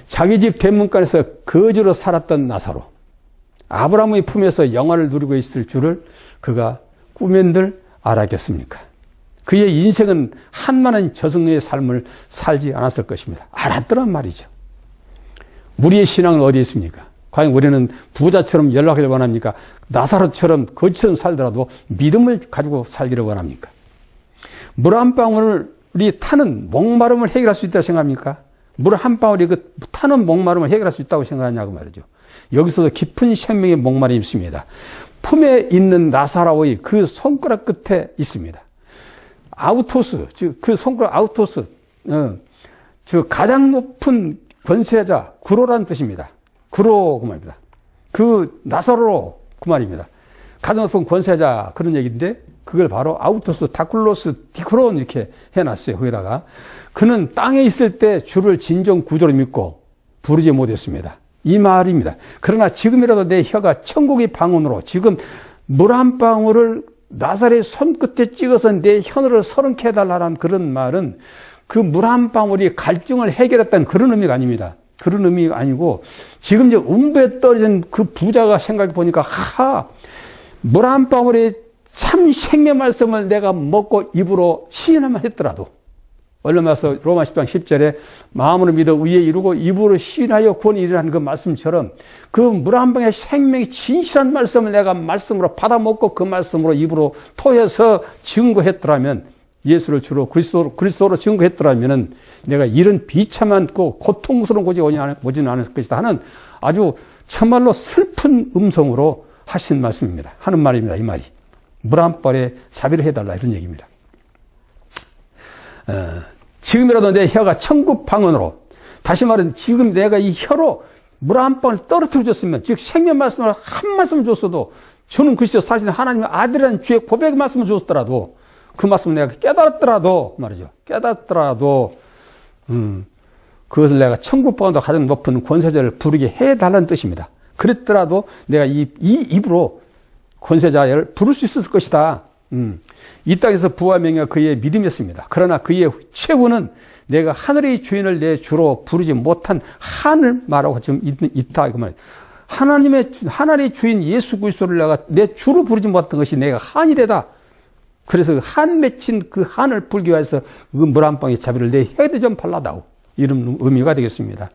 Speaker 1: 자기 집 대문간에서 거지로 살았던 나사로, 아브라함의 품에서 영화를 누리고 있을 줄을 그가 꿈엔들 알았겠습니까? 그의 인생은 한많은 저승의 삶을 살지 않았을 것입니다. 알았더란 말이죠. 우리의 신앙은 어디에 있습니까? 과연 우리는 부자처럼 연락을 원합니까? 나사로처럼 거지처럼 살더라도 믿음을 가지고 살기를 원합니까? 물 한 방울이 타는 목마름을 해결할 수 있다고 생각합니까? 물 한 방울이 그 타는 목마름을 해결할 수 있다고 생각하냐고 말이죠. 여기서도 깊은 생명의 목마름이 있습니다. 품에 있는 나사로의 그 손가락 끝에 있습니다. 아우토스, 즉 그 손가락 아우토스, 즉 가장 높은 권세자 구로라는 뜻입니다. 구로 그 말입니다. 그 나사로 그 말입니다. 가장 높은 권세자 그런 얘기인데 그걸 바로 아우토스 다클로스 디크론 이렇게 해놨어요. 거기다가 그는 땅에 있을 때 주를 진정 구조로 믿고 부르지 못했습니다. 이 말입니다. 그러나 지금이라도 내 혀가 천국의 방언으로 지금 물 한 방울을 나사로의 손끝에 찍어서 내 혀를 서른케 해달라는 그런 말은 그 물 한 방울이 갈증을 해결했다는 그런 의미가 아닙니다. 그런 의미가 아니고 지금 이제 음부에 떨어진 그 부자가 생각해 보니까 물 한 방울이 참 생명 말씀을 내가 먹고 입으로 시인하면 했더라도 얼른 와서 로마 10장 10절에 마음으로 믿어 의에 이루고 입으로 시인하여 구원에 이르라는 그 말씀처럼 그 물 한 방울의 생명이 진실한 말씀을 내가 말씀으로 받아먹고 그 말씀으로 입으로 토해서 증거했더라면 예수를 주로 그리스도로 증거했더라면 내가 이런 비참한 고통스러운 곳에 오지는 않을 것이다 하는 아주 참말로 슬픈 음성으로 하신 말씀입니다. 하는 말입니다. 이 말이. 물 한 방울에 자비를 해달라 이런 얘기입니다. 지금이라도 내 혀가 천국 방언으로 다시 말하면 지금 내가 이 혀로 물 한 방울 떨어뜨려 줬으면 즉 생명 말씀을 한 말씀을 줬어도 주는 그리스도 사실 하나님의 아들이라는 주의 고백 말씀을 줬더라도 그 말씀을 내가 깨달았더라도 말이죠. 깨달았더라도 그것을 내가 천국 방언도 가장 높은 권세자를 부르게 해달라는 뜻입니다. 그랬더라도 내가 이 입으로 권세자를 부를 수 있었을 것이다. 이 땅에서 부와 명예가 그의 믿음이었습니다. 그러나 그의 최후는 내가 하늘의 주인을 내 주로 부르지 못한 한을 말하고 지금 있다. 그 말이에요. 하나님의 주인 예수 그리스도를 내가 내 주로 부르지 못한 것이 내가 한이 되다. 그래서 한 맺힌 그 한을 풀기 위해서 그 물 한 방울의 자비를 내 혀에 좀 발라다오. 이런 의미가 되겠습니다.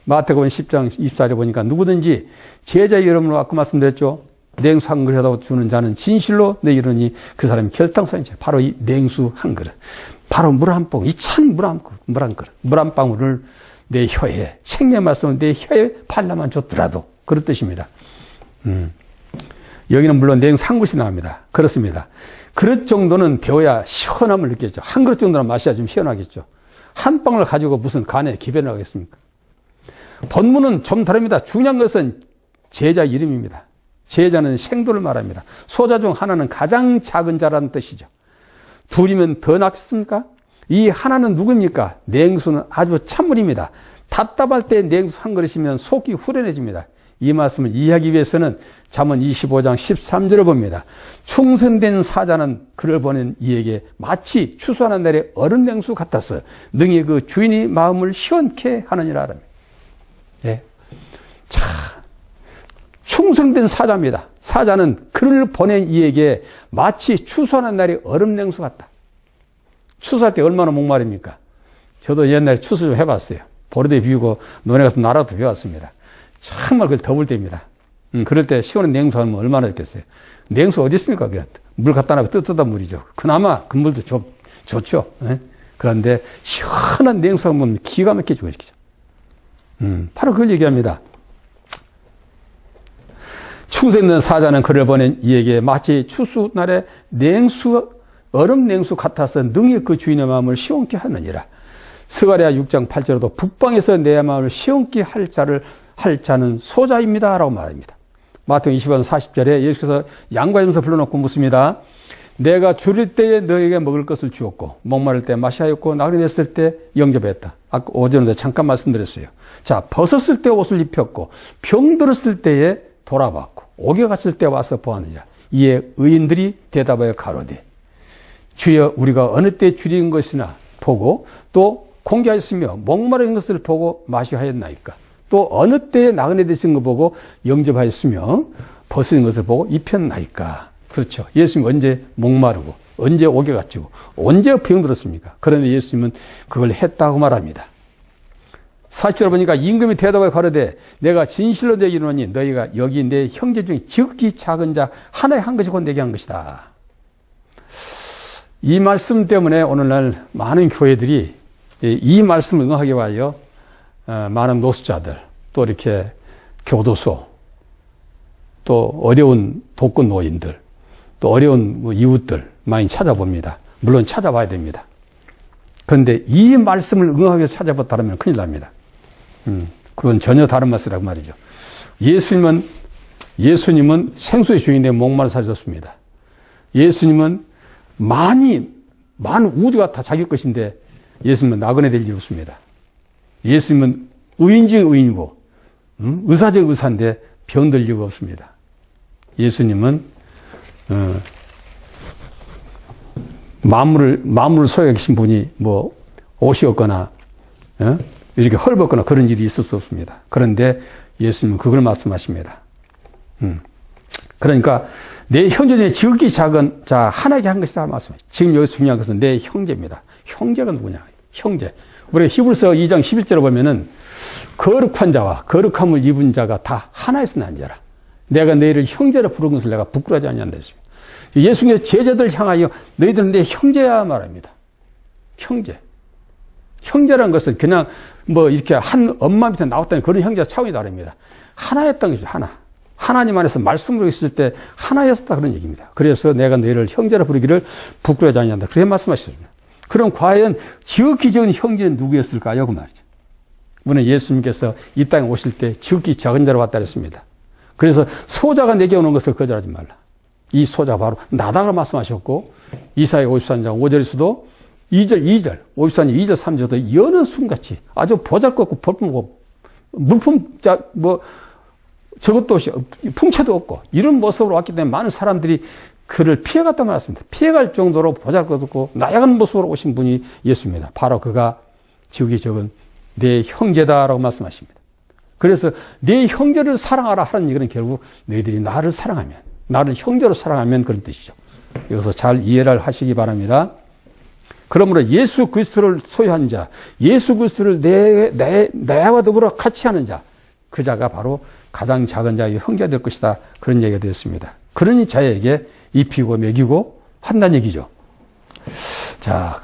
Speaker 1: 마태복음 10장 24절에 보니까 누구든지 제자의 이름으로 아까 말씀드렸죠. 냉수 한 그릇 하다 주는 자는 진실로 내 이르니 그 사람이 결단선이죠. 바로 이 냉수 한 그릇. 바로 물 한 방울, 이 찬 물 한 그릇. 물 한 방울을 내 혀에, 생명 말씀을 내 혀에 발라만 줬더라도 그런 뜻입니다. 여기는 물론 냉수 한 그릇이 나옵니다. 그렇습니다. 그릇 정도는 배워야 시원함을 느끼겠죠. 한 그릇 정도는 마셔야 좀 시원하겠죠. 한 방울 가지고 무슨 간에 기변을 하겠습니까? 본문은 좀 다릅니다. 중요한 것은 제자 이름입니다. 제자는 생도를 말합니다. 소자 중 하나는 가장 작은 자라는 뜻이죠. 둘이면 더 낫습니까? 이 하나는 누구입니까? 냉수는 아주 찬물입니다. 답답할 때 냉수 한 그릇이면 속이 후련해집니다. 이 말씀을 이해하기 위해서는 잠언 25장 13절을 봅니다. 충성된 사자는 그를 보낸 이에게 마치 추수하는 날의 얼음 냉수 같았어. 능히 그 주인이 마음을 시원케 하느니라. 예. 자, 충성된 사자입니다. 사자는 그를 보낸 이에게 마치 추수하는 날의 얼음 냉수 같다. 추수할 때 얼마나 목마릅니까? 저도 옛날에 추수 좀 해봤어요. 보리도 비우고 논에 가서 나라도 비웠습니다. 정말 그 더울 때입니다. 그럴 때 시원한 냉수 하면 얼마나 좋겠어요. 냉수 어디 있습니까? 물 갖다 놔도 뜨뜻한 물이죠. 그나마 그 물도 좋죠. 예? 그런데 시원한 냉수 하면 기가 막히게 좋아지죠. 바로 그걸 얘기합니다. 충성된 사자는 그를 보낸 이에게 마치 추수날의 얼음 냉수 같아서 능히 그 주인의 마음을 시원케 하느니라. 스가랴 6장 8절에도 북방에서 내 마음을 시원케 할 자는 소자입니다. 라고 말합니다. 마태복음 20장 40절에 예수께서 양과 염소 불러놓고 묻습니다. 내가 줄일 때에 너에게 먹을 것을 주었고 목마를 때 마시하였고 나그네 됐을 때 영접했다. 아까 오전에 잠깐 말씀드렸어요. 자, 벗었을 때 옷을 입혔고 병들었을 때에 돌아봤고 옥에 갇힐 때 와서 보았느니라. 이에 의인들이 대답하여 가로되 주여 우리가 어느 때 줄인 것이나 보고 또 공개하였으며 목마른 것을 보고 마시하였나이까. 또 어느 때에 나그네 되신 거 보고 영접하였으며 벗은 것을 보고 입혔나이까. 그렇죠. 예수님 언제 목마르고 언제 옥에 갇히고 언제 병들었습니까? 그런데 예수님은 그걸 했다고 말합니다. 40절 보니까 임금이 대답하여 가로되 내가 진실로 내게 이르노니 너희가 여기 내 형제 중에 지극히 작은 자 하나에 한 것이 곧 내게 한 것이다. 이 말씀 때문에 오늘날 많은 교회들이 이 말씀을 응하기 위하여 많은 노숙자들 또 이렇게 교도소 또 어려운 독거 노인들 또 어려운 이웃들 많이 찾아봅니다. 물론 찾아봐야 됩니다. 그런데 이 말씀을 응하기 위해서 찾아봤다면 큰일 납니다. 그건 전혀 다른 말씀이라고 말이죠. 예수님은 생수의 주인인데 목마른 사셨습니다. 예수님은 많은 우주가 다 자기 것인데 예수님은 나그네 될 일이 없습니다. 예수님은 의인 중 의인이고 의사 중 의사인데 병들 이유가 없습니다. 예수님은 만물을 소유하신 분이 뭐 옷이 없거나 이렇게 헐벗거나 그런 일이 있을 수 없습니다. 그런데 예수님은 그걸 말씀하십니다. 그러니까 내 형제 중에 지극히 작은 자 하나에게 한 것이다 말씀하십니다. 지금 여기서 중요한 것은 내 형제입니다. 형제가 누구냐? 형제. 우리가 히브리서 2장 11절에 보면은 거룩한 자와 거룩함을 입은 자가 다 하나에서 난 자라. 내가 너희를 형제라 부르는 것을 내가 부끄러워하지 않는다 했습니다. 예수님께서 제자들 향하여 너희들은 내 형제야 말합니다. 형제. 형제라는 것은 그냥 뭐 이렇게 한 엄마 밑에 나왔다는 그런 형제와 차원이 다릅니다. 하나였던 것이죠. 하나. 하나님 안에서 말씀으로 있을 때 하나였다 그런 얘기입니다. 그래서 내가 너희를 형제라 부르기를 부끄러워하지 않는다. 그렇게 말씀하셨습니다. 그럼 과연 지극히 적은 형제는 누구였을까요? 그 말이죠. 이번에 예수님께서 이 땅에 오실 때 지극히 작은 자로 왔다 그랬습니다. 그래서 소자가 내게 오는 것을 거절하지 말라. 이 소자가 바로 나다라고 말씀하셨고 이사야 53장 5절에서도 2절 53장 2절 3절도 여는 순같이 아주 보잘것없고 볼품없고 물품 저것도 없이 풍채도 없고 이런 모습으로 왔기 때문에 많은 사람들이 그를 피해갔다고 말했습니다. 피해갈 정도로 보잘것없고 나약한 모습으로 오신 분이 예수입니다. 바로 그가 지극히 적은 내 형제다라고 말씀하십니다. 그래서 내 형제를 사랑하라 하는 얘기는 결국 너희들이 나를 사랑하면 나를 형제로 사랑하면 그런 뜻이죠. 여기서 잘 이해를 하시기 바랍니다. 그러므로 예수 그리스도를 소유한 자, 예수 그리스도를 내와 더불어 같이 하는 자, 그 자가 바로 가장 작은 자의 형제가 될 것이다. 그런 얘기가 되었습니다. 그러니 자에게 입히고 먹이고 한다는 얘기죠. 자,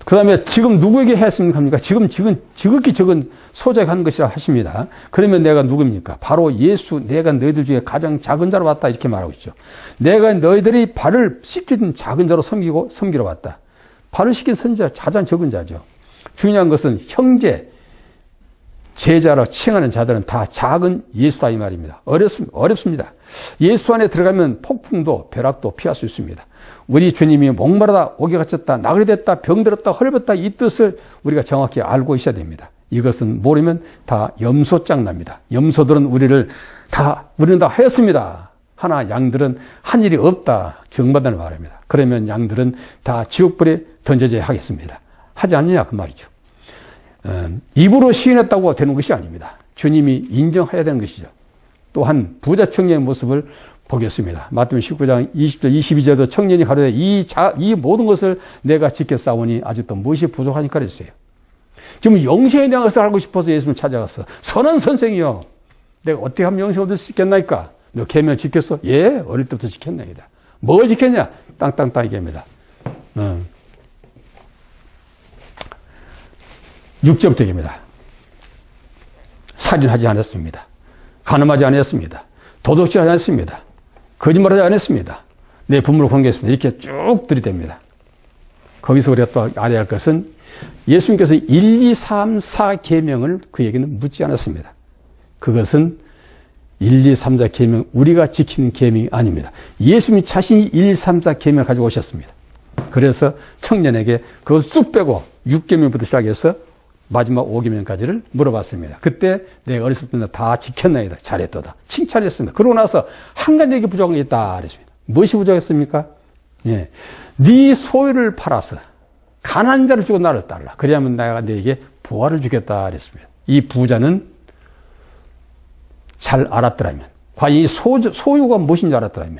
Speaker 1: 그 다음에 지금 누구에게 했습니까? 지금 지극히 적은 소자가 한 것이라 하십니다. 그러면 내가 누굽니까? 바로 예수, 내가 너희들 중에 가장 작은 자로 왔다. 이렇게 말하고 있죠. 내가 너희들이 발을 씻긴 작은 자로 섬기러 왔다. 발을 씻긴 선자, 가장 적은 자죠. 중요한 것은 형제, 제자로 칭하는 자들은 다 작은 예수다 이 말입니다. 어렵습니다. 예수 안에 들어가면 폭풍도 벼락도 피할 수 있습니다. 우리 주님이 목마르다, 옥에 갇혔다, 나그네 됐다, 병들었다, 헐벗다 이 뜻을 우리가 정확히 알고 있어야 됩니다. 이것은 모르면 다 염소짱 납니다. 염소들은 우리는 다 하였습니다. 하나 양들은 한 일이 없다. 정반대를 말합니다. 그러면 양들은 다 지옥불에 던져져야 하겠습니다. 하지 않느냐 그 말이죠. 입으로 시인했다고 되는 것이 아닙니다. 주님이 인정해야 되는 것이죠. 또한 부자 청년의 모습을 보겠습니다. 마태복음 19장 20절 22절도 청년이 가로되 이 모든 것을 내가 지켜 싸우니 아직도 무엇이 부족하니까 그랬어요. 지금 영생에 대한 것을 알고 싶어서 예수님을 찾아갔어. 선한 선생이요, 내가 어떻게 하면 영생을 얻을 수 있겠나이까? 너 계명 지켰어? 예, 어릴 때부터 지켰나이다. 뭘 지켰냐? 땅땅땅 얘기합니다. 6절부터 얘기합니다. 살인하지 않았습니다. 간음하지 않았습니다. 도둑질하지 않았습니다. 거짓말하지 않았습니다. 내 부모를 공개했습니다. 이렇게 쭉 들이댑니다. 거기서 우리가 또 알아야 할 것은 예수님께서 1, 2, 3, 4 계명을 그에게는 묻지 않았습니다. 그것은 1, 2, 3, 4 계명, 우리가 지키는 계명이 아닙니다. 예수님 자신이 1, 2, 3, 4 계명을 가지고 오셨습니다. 그래서 청년에게 그걸 쑥 빼고 6계명부터 시작해서 마지막 5계명까지를 물어봤습니다. 그때 내가 어렸을 때는 다 지켰나이다. 잘했도다. 칭찬했습니다. 그러고 나서 한 가지 부족한 게 있다. 그랬습니다. 무엇이 부족했습니까? 예. 네 소유를 팔아서 가난한 자를 주고 나를 따르라. 그래야만 내가 너에게 부활을 주겠다. 그랬습니다. 이 부자는 잘 알았더라면, 과연 이 소유가 무엇인지 알았더라면,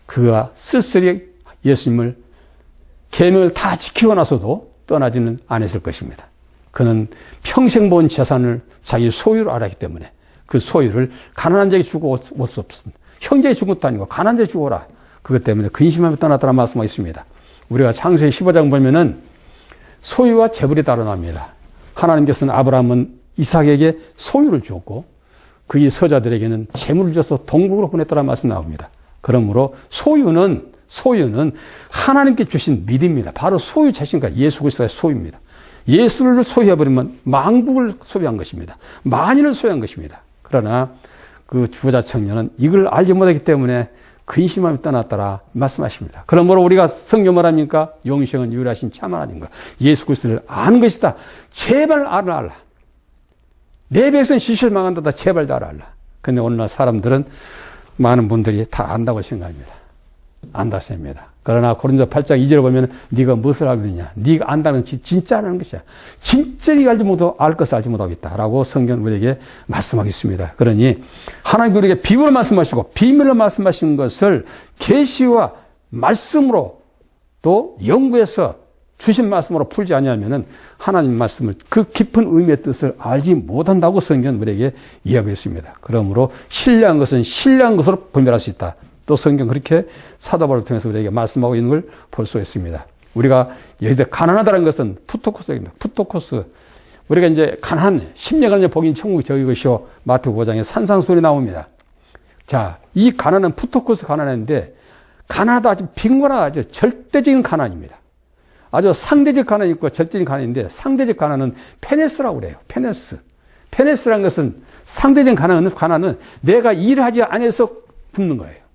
Speaker 1: 그가 쓸쓸히 예수님을 계명을 다 지키고 나서도 떠나지는 않았을 것입니다. 그는 평생 본 재산을 자기 소유로 알았기 때문에 그 소유를 가난한 자에게 주고 올 수 없습니다. 형제에게 준 것도 아니고 가난한 자에게 주고라. 그것 때문에 근심하며 떠났다는 말씀이 있습니다. 우리가 창세기 15장 보면은 소유와 재물이 따로 나옵니다. 하나님께서는 아브라함은 이삭에게 소유를 주었고 그의 서자들에게는 재물을 줘서 동국으로 보냈다는 말씀이 나옵니다. 그러므로 소유는 하나님께 주신 믿음입니다. 바로 소유 자신과 예수 그리스도의 소유입니다. 예수를 소유해버리면 만국을 소유한 것입니다. 만인을 소유한 것입니다. 그러나 그 부자 청년은 이걸 알지 못하기 때문에 근심하며 떠났더라 말씀하십니다. 그러므로 우리가 성경 말합니까? 영생은 유일하신 참 하나님과 예수 그리스도를 아는 것이다. 제발 알아. 내 백성 지시를 망한다다. 제발 다 알아. 근데 오늘날 사람들은 많은 분들이 다 안다고 생각합니다. 안다 셉니다. 그러나 고린도 8장 2절을 보면 네가 무엇을 알고 있느냐? 네가 안다는 것이 진짜 아는 것이야. 진짜리 알지 못하고 알 것을 알지 못하고 있다라고 성경 우리에게 말씀하겠습니다. 그러니 하나님 우리에게 비밀로 말씀하시고 비밀로 말씀하신 것을 계시와 말씀으로 또 연구해서 주신 말씀으로 풀지 아니하면은 하나님 말씀을 그 깊은 의미의 뜻을 알지 못한다고 성경은 우리에게 이야기하고 있습니다. 그러므로 신뢰한 것은 신뢰한 것으로 분별할 수 있다. 또 성경 그렇게 사도 바울을 통해서 우리에게 말씀하고 있는 걸 볼 수 있습니다. 우리가 여기서 가난하다는 것은 푸토코스입니다. 푸토코스. 우리가 이제 가난, 10년간 이제 복인 천국이 저기 것이요. 마태복음 5장에 산상수훈이 나옵니다. 자, 이 가난은 푸토코스 가난인데 가난하다 아주 빈곤한 아주 절대적인 가난입니다. 아주 상대적 가난이 있고 절대적인 가난인데 상대적 가난은 페네스라고 그래요. 페네스. 페네스라는 것은 상대적 가난은 내가 일하지 않아서 굶는 거예요.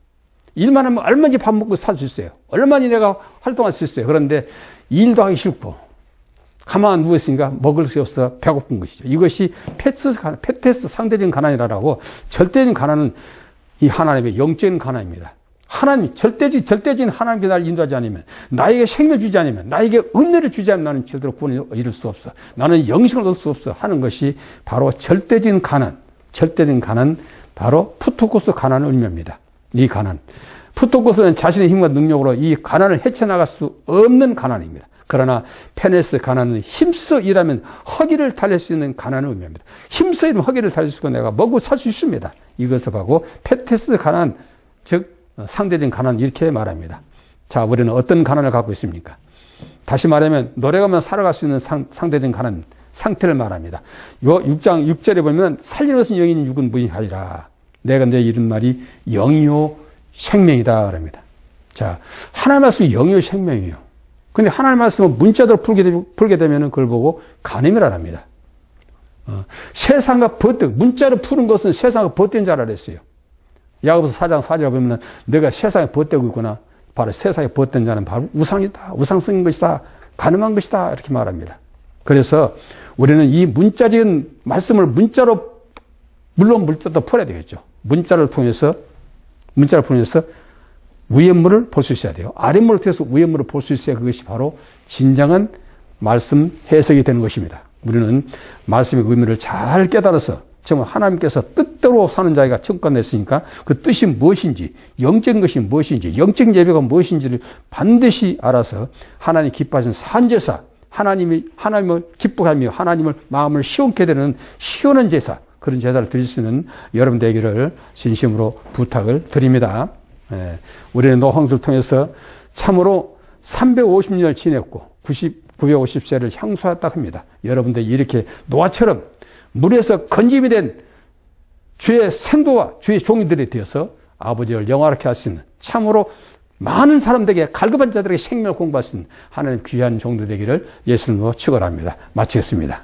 Speaker 1: 일만 하면 얼마든지 밥 먹고 살 수 있어요. 얼마든지 내가 활동할 수 있어요. 그런데 일도 하기 싫고 가만 누워있으니까 먹을 수 없어 배고픈 것이죠. 이것이 페테스 상대적인 가난이라고. 절대적인 가난은 이 하나님의 영적인 가난입니다. 하나님, 절대적인 하나님께 나를 인도하지 않으면, 나에게 생명을 주지 않으면, 나에게 은혜를 주지 않으면 나는 절대로 구원을 이룰 수 없어. 나는 영생을 얻을 수 없어. 하는 것이 바로 절대적인 가난, 바로 푸토코스 가난을 의미합니다. 이 가난. 푸토코스는 자신의 힘과 능력으로 이 가난을 헤쳐나갈 수 없는 가난입니다. 그러나 페네스 가난은 힘써 일하면 허기를 달랠 수 있는 가난을 의미합니다. 힘써 일하면 허기를 달랠 수 있고 내가 먹고 살 수 있습니다. 이것을 하고 페테스 가난, 즉 상대적인 가난 이렇게 말합니다. 자, 우리는 어떤 가난을 갖고 있습니까? 다시 말하면 노래가면 살아갈 수 있는 상대적인 가난 상태를 말합니다. 요 6장 6절에 보면 살리는 것은 영이니 육은 무익하리라. 내가 내 이른 말이 영이요 생명이다 그럽니다. 자, 하나님 말씀이 영이요 생명이에요. 근데 하나님 말씀은 문자대로 풀게 되면 그걸 보고 간음이라 합니다. 세상과 벗대, 문자로 푸는 것은 세상과 벗된 자라 그랬어요. 야고보서 4장 4절에 보면 내가 세상에 벗대고 있구나. 바로 세상에 벗된 자는 바로 우상이다. 우상성인 것이다. 간음한 것이다. 이렇게 말합니다. 그래서 우리는 이 문자적인 말씀을 문자로 물론 문자도 풀어야 되겠죠. 문자를 통해서 위에물을 볼 수 있어야 돼요. 아랫물을 통해서 위에물을 볼 수 있어야 그것이 바로 진정한 말씀 해석이 되는 것입니다. 우리는 말씀의 의미를 잘 깨달아서 정말 하나님께서 뜻대로 사는 자가 천국을 냈으니까 그 뜻이 무엇인지, 영적인 것이 무엇인지, 영적인 예배가 무엇인지를 반드시 알아서 하나님 기뻐하시는 산제사, 하나님을 기뻐하며 하나님을 마음을 시원케 되는 시원한 제사, 그런 제사를 드릴 수 있는 여러분 되기를 진심으로 부탁을 드립니다. 우리는 노홍수를 통해서 참으로 350년을 지냈고 950세를 향수했다 합니다. 여러분들이 이렇게 노아처럼 물에서 건짐이 된 주의 생도와 주의 종들이 되어서 아버지를 영화롭게 할 수 있는 참으로 많은 사람들에게 갈급한 자들에게 생명을 공부할 수 있는 하나님 귀한 종들 되기를 예수님으로 축원합니다. 마치겠습니다.